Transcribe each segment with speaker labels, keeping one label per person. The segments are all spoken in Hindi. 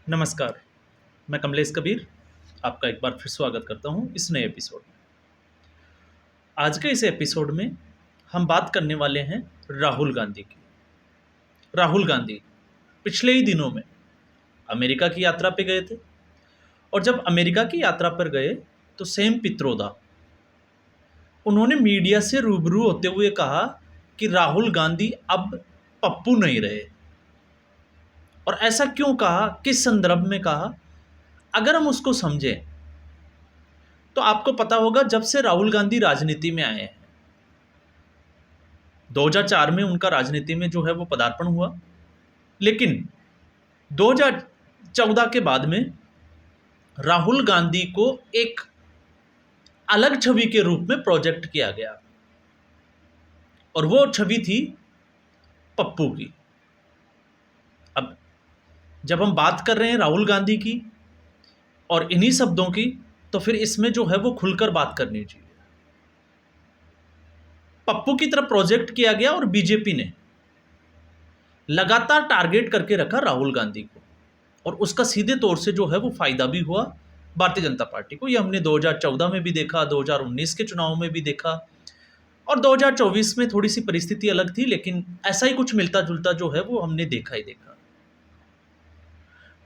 Speaker 1: नमस्कार, मैं कमलेश कबीर आपका एक बार फिर स्वागत करता हूँ इस नए एपिसोड में। आज के इस एपिसोड में हम बात करने वाले हैं राहुल गांधी की। राहुल गांधी पिछले ही दिनों में अमेरिका की यात्रा पे गए थे और जब अमेरिका की यात्रा पर गए तो सेम पित्रोदा उन्होंने मीडिया से रूबरू होते हुए कहा कि राहुल गांधी अब पप्पू नहीं रहे। और ऐसा क्यों कहा, किस संदर्भ में कहा, अगर हम उसको समझें तो आपको पता होगा जब से राहुल गांधी राजनीति में आए हैं 2004 में उनका राजनीति में जो है वो पदार्पण हुआ, लेकिन 2014 के बाद में राहुल गांधी को एक अलग छवि के रूप में प्रोजेक्ट किया गया और वो छवि थी पप्पू की। अब जब हम बात कर रहे हैं राहुल गांधी की और इन्हीं शब्दों की, तो फिर इसमें जो है वो खुलकर बात करनी चाहिए। पप्पू की तरफ प्रोजेक्ट किया गया और बीजेपी ने लगातार टारगेट करके रखा राहुल गांधी को और उसका सीधे तौर से जो है वो फायदा भी हुआ भारतीय जनता पार्टी को। ये हमने 2014 में भी देखा, 2019 के चुनाव में भी देखा और 2024 में थोड़ी सी परिस्थिति अलग थी, लेकिन ऐसा ही कुछ मिलता जुलता जो है वो हमने देखा ही देखा।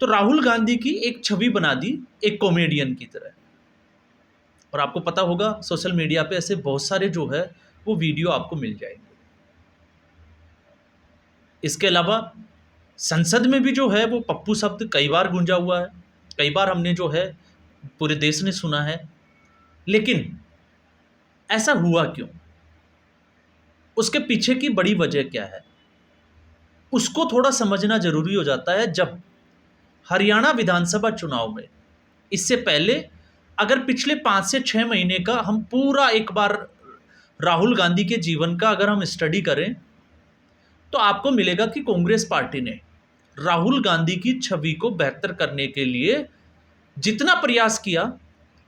Speaker 1: तो राहुल गांधी की एक छवि बना दी एक कॉमेडियन की तरह। और आपको पता होगा सोशल मीडिया पे ऐसे बहुत सारे जो है वो वीडियो आपको मिल जाएंगे। इसके अलावा संसद में भी जो है वो पप्पू शब्द कई बार गूंजा हुआ है, कई बार हमने जो है पूरे देश ने सुना है। लेकिन ऐसा हुआ क्यों, उसके पीछे की बड़ी वजह क्या है, उसको थोड़ा समझना जरूरी हो जाता है। जब हरियाणा विधानसभा चुनाव में, इससे पहले अगर पिछले 5 से 6 महीने का हम पूरा एक बार राहुल गांधी के जीवन का अगर हम स्टडी करें तो आपको मिलेगा कि कांग्रेस पार्टी ने राहुल गांधी की छवि को बेहतर करने के लिए जितना प्रयास किया,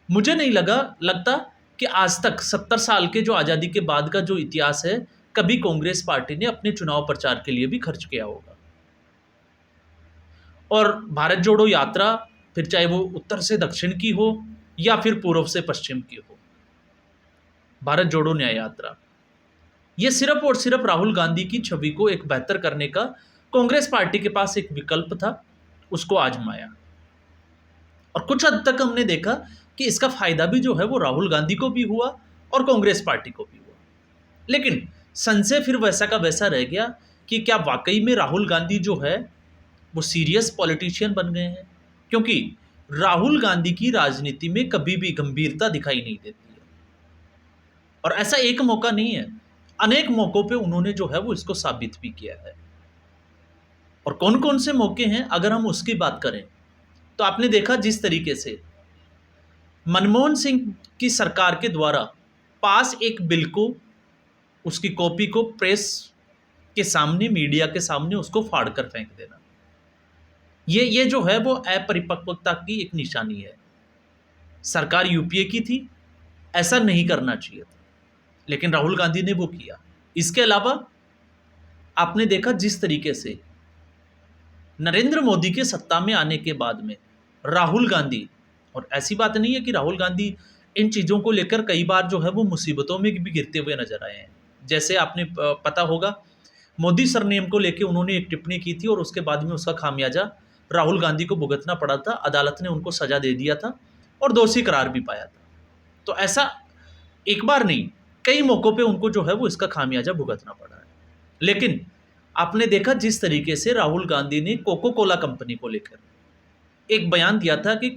Speaker 1: मुझे नहीं लगता कि आज तक 70 साल के जो आज़ादी के बाद का जो इतिहास है, कभी कांग्रेस पार्टी ने अपने चुनाव प्रचार के लिए भी खर्च किया होगा। और भारत जोड़ो यात्रा, फिर चाहे वो उत्तर से दक्षिण की हो या फिर पूर्व से पश्चिम की हो, भारत जोड़ो न्याय यात्रा, ये सिर्फ और सिर्फ राहुल गांधी की छवि को एक बेहतर करने का कांग्रेस पार्टी के पास एक विकल्प था, उसको आजमाया। और कुछ हद तक हमने देखा कि इसका फायदा भी जो है वो राहुल गांधी को भी हुआ और कांग्रेस पार्टी को भी हुआ। लेकिन संशय फिर वैसा का वैसा रह गया कि क्या वाकई में राहुल गांधी जो है वो सीरियस पॉलिटिशियन बन गए हैं, क्योंकि राहुल गांधी की राजनीति में कभी भी गंभीरता दिखाई नहीं देती है। और ऐसा एक मौका नहीं है, अनेक मौकों पे उन्होंने जो है वो इसको साबित भी किया है। और कौन कौन से मौके हैं अगर हम उसकी बात करें तो आपने देखा जिस तरीके से मनमोहन सिंह की सरकार के द्वारा पास एक बिल को, उसकी कॉपी को प्रेस के सामने, मीडिया के सामने उसको फाड़ कर फेंक देना, ये जो है वो अपरिपक्वता की एक निशानी है। सरकार यूपीए की थी, ऐसा नहीं करना चाहिए था, लेकिन राहुल गांधी ने वो किया। इसके अलावा आपने देखा जिस तरीके से नरेंद्र मोदी के सत्ता में आने के बाद में राहुल गांधी, और ऐसी बात नहीं है कि राहुल गांधी इन चीज़ों को लेकर कई बार जो है वो मुसीबतों में भी गिरते हुए नजर आए हैं। जैसे आपने पता होगा मोदी सरनेम को लेकर उन्होंने एक टिप्पणी की थी और उसके बाद में उसका खामियाजा राहुल गांधी को भुगतना पड़ा था। अदालत ने उनको सजा दे दिया था और दोषी करार भी पाया था। तो ऐसा एक बार नहीं, कई मौक़ों पे उनको जो है वो इसका खामियाजा भुगतना पड़ा है। लेकिन आपने देखा जिस तरीके से राहुल गांधी ने कोको कोला कंपनी को लेकर एक बयान दिया था कि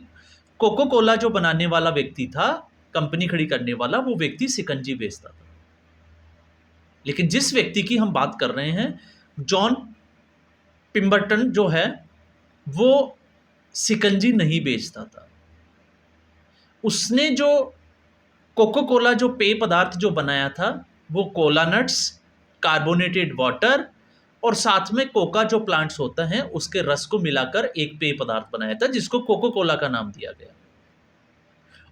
Speaker 1: कोको कोला जो बनाने वाला व्यक्ति था, कंपनी खड़ी करने वाला, वो व्यक्ति शिकंजी बेचता था। लेकिन जिस व्यक्ति की हम बात कर रहे हैं, जॉन पिम्बरटन जो है, वो शिकंजी नहीं बेचता था। उसने जो कोको कोला जो पेय पदार्थ जो बनाया था, वो कोला नट्स, कार्बोनेटेड वाटर और साथ में कोका जो प्लांट्स होता है उसके रस को मिलाकर एक पेय पदार्थ बनाया था, जिसको कोको कोला का नाम दिया गया।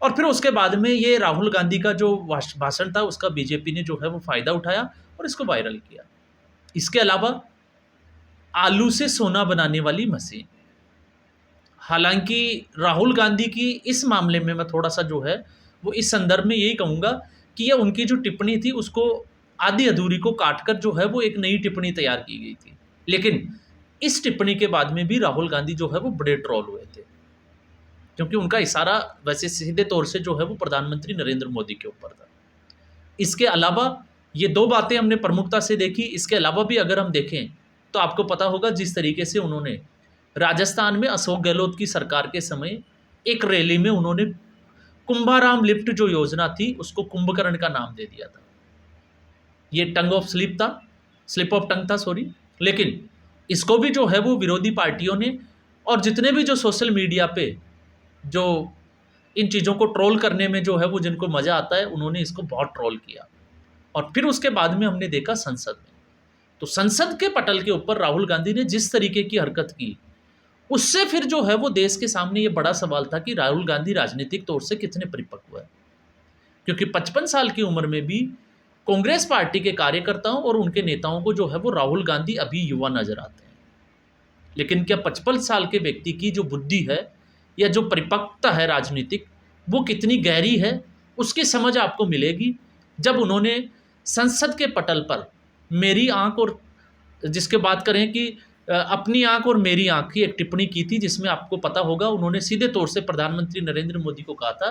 Speaker 1: और फिर उसके बाद में ये राहुल गांधी का जो भाषण था, उसका बीजेपी ने जो है वो फायदा उठाया और इसको वायरल किया। इसके अलावा आलू से सोना बनाने वाली मशीन, हालांकि राहुल गांधी की इस मामले में मैं थोड़ा सा जो है वो इस संदर्भ में यही कहूँगा कि ये उनकी जो टिप्पणी थी उसको आधी अधूरी को काटकर जो है वो एक नई टिप्पणी तैयार की गई थी। लेकिन इस टिप्पणी के बाद में भी राहुल गांधी जो है वो बड़े ट्रोल हुए थे, क्योंकि उनका इशारा वैसे सीधे तौर से जो है वो प्रधानमंत्री नरेंद्र मोदी के ऊपर था। इसके अलावा ये दो बातें हमने प्रमुखता से देखी। इसके अलावा भी अगर हम देखें तो आपको पता होगा जिस तरीके से उन्होंने राजस्थान में अशोक गहलोत की सरकार के समय एक रैली में उन्होंने कुंभाराम लिफ्ट जो योजना थी उसको कुंभकर्ण का नाम दे दिया था। ये टंग ऑफ स्लिप था, स्लिप ऑफ टंग था, सॉरी। लेकिन इसको भी जो है वो विरोधी पार्टियों ने और जितने भी जो सोशल मीडिया पे जो इन चीज़ों को ट्रोल करने में जो है वो जिनको मज़ा आता है उन्होंने इसको बहुत ट्रोल किया। और फिर उसके बाद में हमने देखा संसद में, तो संसद के पटल के ऊपर राहुल गांधी ने जिस तरीके की हरकत की उससे फिर जो है वो देश के सामने ये बड़ा सवाल था कि राहुल गांधी राजनीतिक तौर से कितने परिपक्व है, क्योंकि 55 साल की उम्र में भी कांग्रेस पार्टी के कार्यकर्ताओं और उनके नेताओं को जो है वो राहुल गांधी अभी युवा नजर आते हैं। लेकिन क्या 55 साल के व्यक्ति की जो बुद्धि है या जो परिपक्वता है राजनीतिक, वो कितनी गहरी है उसकी समझ आपको मिलेगी जब उन्होंने संसद के पटल पर मेरी आंख और जिसके बात करें कि अपनी आंख और मेरी आंख की एक टिप्पणी की थी, जिसमें आपको पता होगा उन्होंने सीधे तौर से प्रधानमंत्री नरेंद्र मोदी को कहा था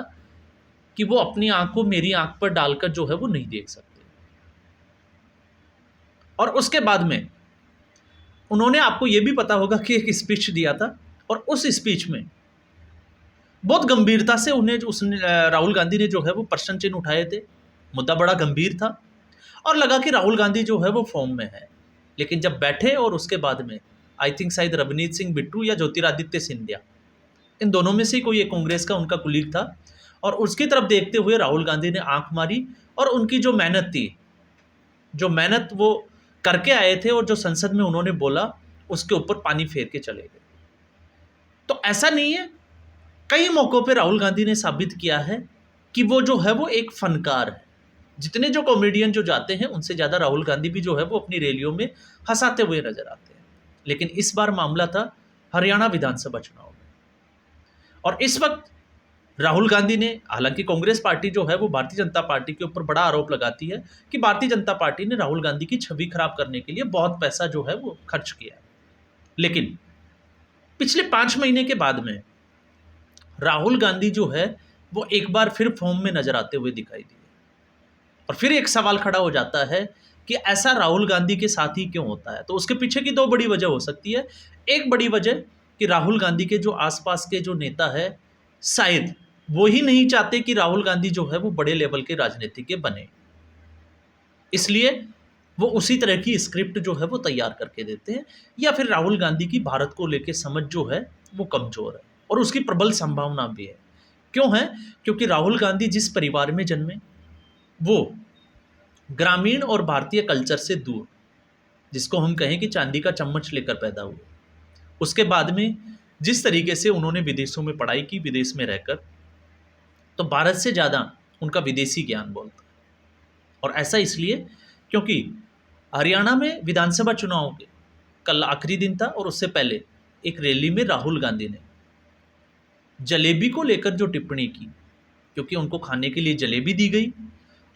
Speaker 1: कि वो अपनी आंख को मेरी आंख पर डालकर जो है वो नहीं देख सकते। और उसके बाद में उन्होंने, आपको ये भी पता होगा कि एक स्पीच दिया था और उस स्पीच में बहुत गंभीरता से उन्हें उसने राहुल गांधी ने जो है वो प्रश्न चिन्ह उठाए थे। मुद्दा बड़ा गंभीर था और लगा कि राहुल गांधी जो है वो फॉर्म में है। लेकिन जब बैठे और उसके बाद में आई थिंक शायद रवनीत सिंह बिट्टू या ज्योतिरादित्य सिंधिया, इन दोनों में से कोई एक कांग्रेस का उनका कुलीग था, और उसकी तरफ देखते हुए राहुल गांधी ने आंख मारी और उनकी जो मेहनत थी, जो मेहनत वो करके आए थे और जो संसद में उन्होंने बोला उसके ऊपर पानी फेर के चले गए। तो ऐसा नहीं है, कई मौक़ों पे राहुल गांधी ने साबित किया है कि वो जो है वो एक फनकार है। जितने जो कॉमेडियन जो जाते हैं उनसे ज़्यादा राहुल गांधी भी जो है वो अपनी रैलियों में हंसाते हुए नजर आते हैं। लेकिन इस बार मामला था हरियाणा विधानसभा चुनाव में, और इस वक्त राहुल गांधी ने, हालांकि कांग्रेस पार्टी जो है वो भारतीय जनता पार्टी के ऊपर बड़ा आरोप लगाती है कि भारतीय जनता पार्टी ने राहुल गांधी की छवि खराब करने के लिए बहुत पैसा जो है वो खर्च किया है। लेकिन पिछले 5 महीने के बाद में राहुल गांधी जो है वो एक बार फिर फॉर्म में नजर आते हुए दिखाई दिए, और फिर एक सवाल खड़ा हो जाता है कि ऐसा राहुल गांधी के साथ ही क्यों होता है। तो उसके पीछे की 2 बड़ी वजह हो सकती है। एक बड़ी वजह कि राहुल गांधी के जो आसपास के जो नेता है शायद वो ही नहीं चाहते कि राहुल गांधी जो है वो बड़े लेवल के राजनीतिज्ञ बने, इसलिए वो उसी तरह की स्क्रिप्ट जो है वो तैयार करके देते हैं। या फिर राहुल गांधी की भारत को लेकर समझ जो है वो कमजोर है, और उसकी प्रबल संभावना भी है। क्यों है? क्योंकि राहुल गांधी जिस परिवार में जन्मे वो ग्रामीण और भारतीय कल्चर से दूर, जिसको हम कहें कि चांदी का चम्मच लेकर पैदा हुए। उसके बाद में जिस तरीके से उन्होंने विदेशों में पढ़ाई की, विदेश में रहकर, तो भारत से ज़्यादा उनका विदेशी ज्ञान बोलता है। और ऐसा इसलिए क्योंकि हरियाणा में विधानसभा चुनाव के कल आखिरी दिन था, और उससे पहले एक रैली में राहुल गांधी ने जलेबी को लेकर जो टिप्पणी की, क्योंकि उनको खाने के लिए जलेबी दी गई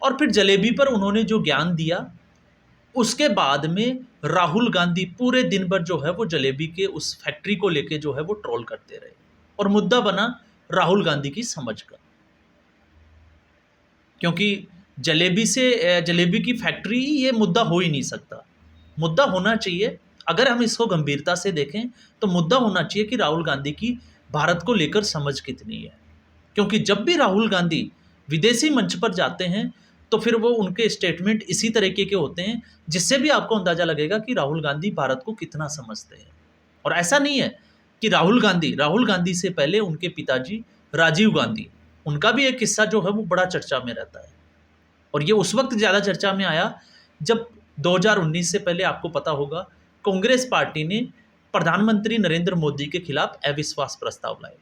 Speaker 1: और फिर जलेबी पर उन्होंने जो ज्ञान दिया, उसके बाद में राहुल गांधी पूरे दिन भर जो है वो जलेबी के उस फैक्ट्री को लेके जो है वो ट्रोल करते रहे, और मुद्दा बना राहुल गांधी की समझ का। क्योंकि जलेबी की फैक्ट्री ये मुद्दा हो ही नहीं सकता। मुद्दा होना चाहिए, अगर हम इसको गंभीरता से देखें तो मुद्दा होना चाहिए कि राहुल गांधी की भारत को लेकर समझ कितनी है। क्योंकि जब भी राहुल गांधी विदेशी मंच पर जाते हैं तो फिर वो उनके स्टेटमेंट इसी तरीके के होते हैं, जिससे भी आपको अंदाजा लगेगा कि राहुल गांधी भारत को कितना समझते हैं। और ऐसा नहीं है कि राहुल गांधी से पहले उनके पिताजी राजीव गांधी, उनका भी एक किस्सा जो है वो बड़ा चर्चा में रहता है, और ये उस वक्त ज़्यादा चर्चा में आया जब 2019 से पहले, आपको पता होगा, कांग्रेस पार्टी ने प्रधानमंत्री नरेंद्र मोदी के खिलाफ अविश्वास प्रस्ताव लाया,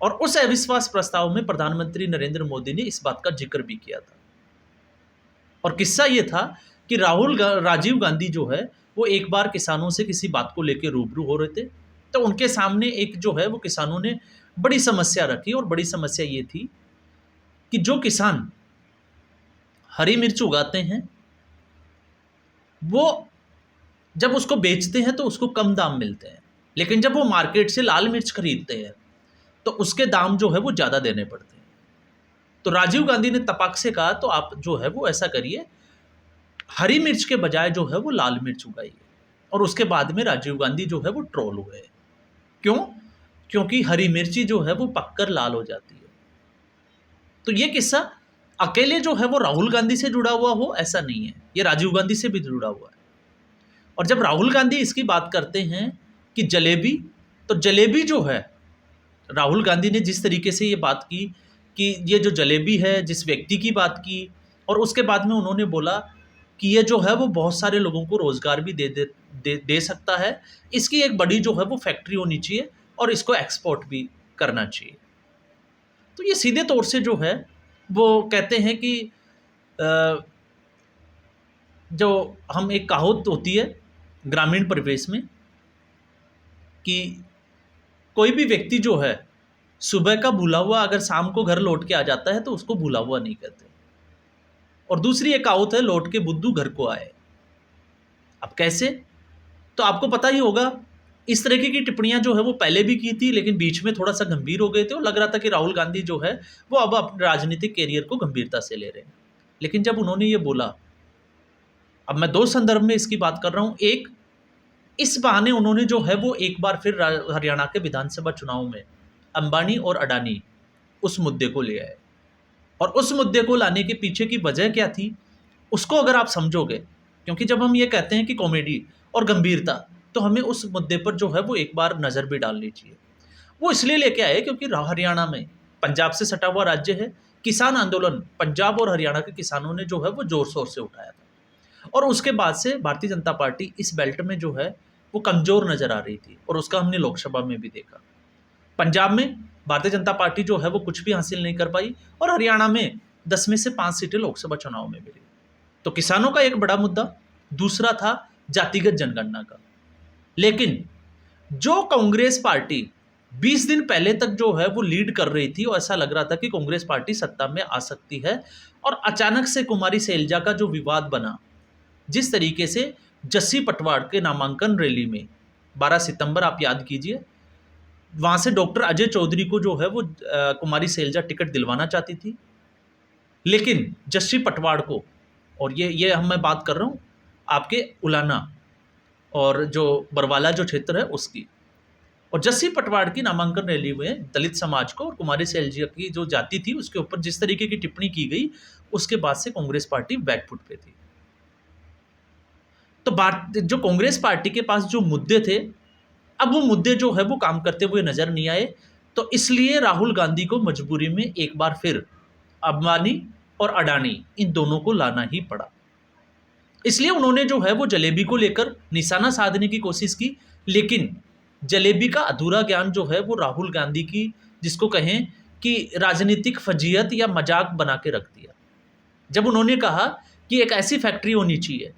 Speaker 1: और उस अविश्वास प्रस्ताव में प्रधानमंत्री नरेंद्र मोदी ने इस बात का जिक्र भी किया था। और किस्सा ये था कि राजीव गांधी जो है वो एक बार किसानों से किसी बात को लेकर रूबरू हो रहे थे, तो उनके सामने एक जो है वो किसानों ने बड़ी समस्या रखी, और बड़ी समस्या ये थी कि जो किसान हरी मिर्च उगाते हैं वो जब उसको बेचते हैं तो उसको कम दाम मिलते हैं, लेकिन जब वो मार्केट से लाल मिर्च खरीदते हैं तो उसके दाम जो है वो ज़्यादा देने पड़ते हैं। तो राजीव गांधी ने तपाक से कहा तो आप जो है वो ऐसा करिए, हरी मिर्च के बजाय जो है वो लाल मिर्च उगाइए। और उसके बाद में राजीव गांधी जो है वो ट्रोल हुए। क्यों? क्योंकि हरी मिर्ची जो है वो पककर लाल हो जाती है। तो ये किस्सा अकेले जो है वो राहुल गांधी से जुड़ा हुआ हो ऐसा नहीं है, ये राजीव गांधी से भी जुड़ा हुआ है। और जब राहुल गांधी इसकी बात करते हैं कि जलेबी, तो जलेबी जो है, राहुल गांधी ने जिस तरीके से ये बात की कि ये जो जलेबी है, जिस व्यक्ति की बात की, और उसके बाद में उन्होंने बोला कि ये जो है वो बहुत सारे लोगों को रोज़गार भी दे सकता है, इसकी एक बड़ी जो है वो फैक्ट्री होनी चाहिए और इसको एक्सपोर्ट भी करना चाहिए। तो ये सीधे तौर से जो है वो कहते हैं कि अ, जो हम एक कहावत होती है ग्रामीण परिवेश में कि कोई भी व्यक्ति जो है सुबह का भूला हुआ अगर शाम को घर लौट के आ जाता है तो उसको भूला हुआ नहीं कहते। और दूसरी एक कहावत है, लौट के बुद्धू घर को आए। अब कैसे? तो आपको पता ही होगा, इस तरीके की टिप्पणियां जो है वो पहले भी की थी, लेकिन बीच में थोड़ा सा गंभीर हो गए थे और लग रहा था कि राहुल गांधी जो है वो अब अपने राजनीतिक कैरियर को गंभीरता से ले रहे हैं। लेकिन जब उन्होंने ये बोला, अब मैं दो संदर्भ में इसकी बात कर रहा हूं। एक, इस बहाने उन्होंने जो है वो एक बार फिर हरियाणा के विधानसभा चुनाव में अंबानी और अडानी उस मुद्दे को ले आए। और उस मुद्दे को लाने के पीछे की वजह क्या थी उसको अगर आप समझोगे, क्योंकि जब हम ये कहते हैं कि कॉमेडी और गंभीरता, तो हमें उस मुद्दे पर जो है वो एक बार नज़र भी डालनी चाहिए। वो इसलिए लेके आए क्योंकि हरियाणा में, पंजाब से सटा हुआ राज्य है, किसान आंदोलन पंजाब और हरियाणा के किसानों ने जो है वो जोर शोर से उठाया था। और उसके बाद से भारतीय जनता पार्टी इस बेल्ट में जो है वो कमज़ोर नज़र आ रही थी, और उसका हमने लोकसभा में भी देखा। पंजाब में भारतीय जनता पार्टी जो है वो कुछ भी हासिल नहीं कर पाई, और हरियाणा में 10 में से 5 सीटें लोकसभा चुनाव में मिली। तो किसानों का एक बड़ा मुद्दा, दूसरा था जातिगत जनगणना का। लेकिन जो कांग्रेस पार्टी 20 दिन पहले तक जो है वो लीड कर रही थी और ऐसा लग रहा था कि कांग्रेस पार्टी सत्ता में आ सकती है, और अचानक से कुमारी सैलजा का जो विवाद बना, जिस तरीके से जस्सी पटवाड़ के नामांकन रैली में 12 सितंबर आप याद कीजिए, वहाँ से डॉक्टर अजय चौधरी को जो है वो कुमारी सैलजा टिकट दिलवाना चाहती थी, लेकिन जस्सी पटवाड़ को, और ये हम मैं बात कर रहा हूँ आपके उलाना और जो बरवाला जो क्षेत्र है उसकी, और जस्सी पटवाड़ की नामांकन रैली में दलित समाज को और कुमारी सैलजा की जो जाति थी उसके ऊपर जिस तरीके की टिप्पणी की गई, उसके बाद से कांग्रेस पार्टी बैकफुट पे थी। तो जो कांग्रेस पार्टी के पास जो मुद्दे थे, अब वो मुद्दे जो है वो काम करते हुए नजर नहीं आए। तो इसलिए राहुल गांधी को मजबूरी में एक बार फिर अंबानी और अडानी इन दोनों को लाना ही पड़ा। इसलिए उन्होंने जो है वो जलेबी को लेकर निशाना साधने की कोशिश की, लेकिन जलेबी का अधूरा ज्ञान जो है वो राहुल गांधी की, जिसको कहें कि राजनीतिक फजीयत या मजाक बना के रख दिया। जब उन्होंने कहा कि एक ऐसी फैक्ट्री होनी चाहिए,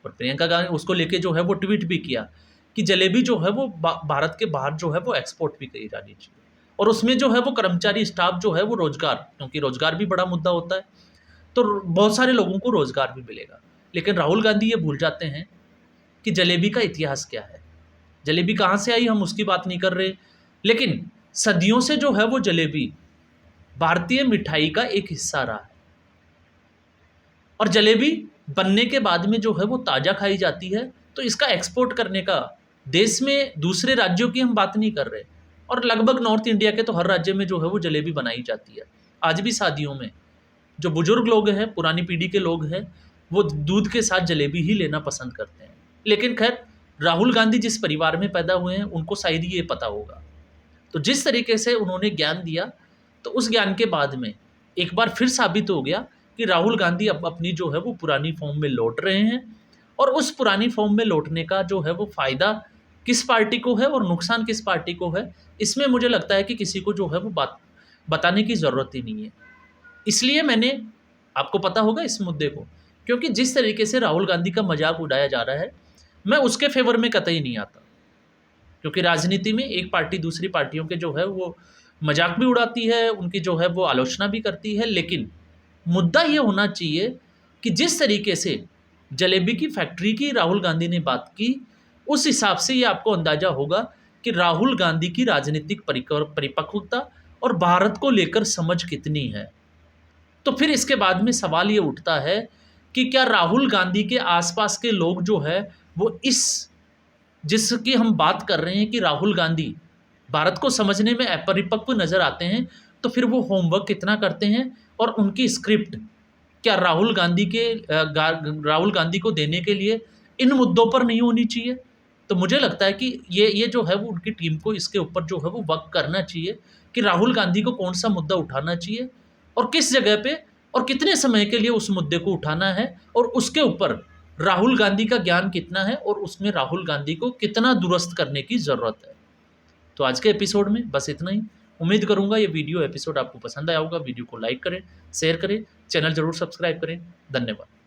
Speaker 1: और प्रियंका गांधी उसको लेके जो है वो ट्वीट भी किया कि जलेबी जो है वो भारत के बाहर जो है वो एक्सपोर्ट भी करी जानी चाहिए, और उसमें जो है वो कर्मचारी स्टाफ जो है वो रोजगार, क्योंकि रोजगार भी बड़ा मुद्दा होता है, तो बहुत सारे लोगों को रोजगार भी मिलेगा। लेकिन राहुल गांधी ये भूल जाते हैं कि जलेबी का इतिहास क्या है, जलेबी कहाँ से आई, हम उसकी बात नहीं कर रहे। लेकिन सदियों से जो है वो जलेबी भारतीय मिठाई का एक हिस्सा रहा है, और जलेबी बनने के बाद में जो है वो ताज़ा खाई जाती है। तो इसका एक्सपोर्ट करने का, देश में दूसरे राज्यों की हम बात नहीं कर रहे, और लगभग नॉर्थ इंडिया के तो हर राज्य में जो है वो जलेबी बनाई जाती है। आज भी शादियों में जो बुजुर्ग लोग हैं, पुरानी पीढ़ी के लोग हैं, वो दूध के साथ जलेबी ही लेना पसंद करते हैं। लेकिन खैर, राहुल गांधी जिस परिवार में पैदा हुए हैं उनको शायद ये पता होगा। तो जिस तरीके से उन्होंने ज्ञान दिया, तो उस ज्ञान के बाद में एक बार फिर साबित हो गया कि राहुल गांधी अब अपनी जो है वो पुरानी फॉर्म में लौट रहे हैं, और उस पुरानी फॉर्म में लौटने का जो है वो फ़ायदा किस पार्टी को है और नुकसान किस पार्टी को है, इसमें मुझे लगता है कि किसी को जो है वो बात बताने की ज़रूरत ही नहीं है। इसलिए मैंने, आपको पता होगा इस मुद्दे को, क्योंकि जिस तरीके से राहुल गांधी का मजाक उड़ाया जा रहा है, मैं उसके फेवर में कतई नहीं आता। क्योंकि राजनीति में एक पार्टी दूसरी पार्टियों के जो है वो मजाक भी उड़ाती है, उनकी जो है वो आलोचना भी करती है, लेकिन मुद्दा ये होना चाहिए कि जिस तरीके से जलेबी की फैक्ट्री की राहुल गांधी ने बात की, उस हिसाब से ये आपको अंदाजा होगा कि राहुल गांधी की राजनीतिक परिपक्वता और भारत को लेकर समझ कितनी है। तो फिर इसके बाद में सवाल ये उठता है कि क्या राहुल गांधी के आसपास के लोग जो है वो इस जिसकी हम बात कर रहे हैं कि राहुल गांधी भारत को समझने में अपरिपक्व नजर आते हैं, तो फिर वो होमवर्क कितना करते हैं और उनकी स्क्रिप्ट क्या राहुल गांधी को देने के लिए इन मुद्दों पर नहीं होनी चाहिए। तो मुझे लगता है कि ये जो है वो उनकी टीम को इसके ऊपर जो है वो वर्क करना चाहिए कि राहुल गांधी को कौन सा मुद्दा उठाना चाहिए और किस जगह पे और कितने समय के लिए उस मुद्दे को उठाना है, और उसके ऊपर राहुल गांधी का ज्ञान कितना है और उसमें राहुल गांधी को कितना दुरुस्त करने की ज़रूरत है। तो आज के एपिसोड में बस इतना ही। उम्मीद करूंगा ये वीडियो एपिसोड आपको पसंद आया होगा। वीडियो को लाइक करें, शेयर करें, चैनल जरूर सब्सक्राइब करें। धन्यवाद।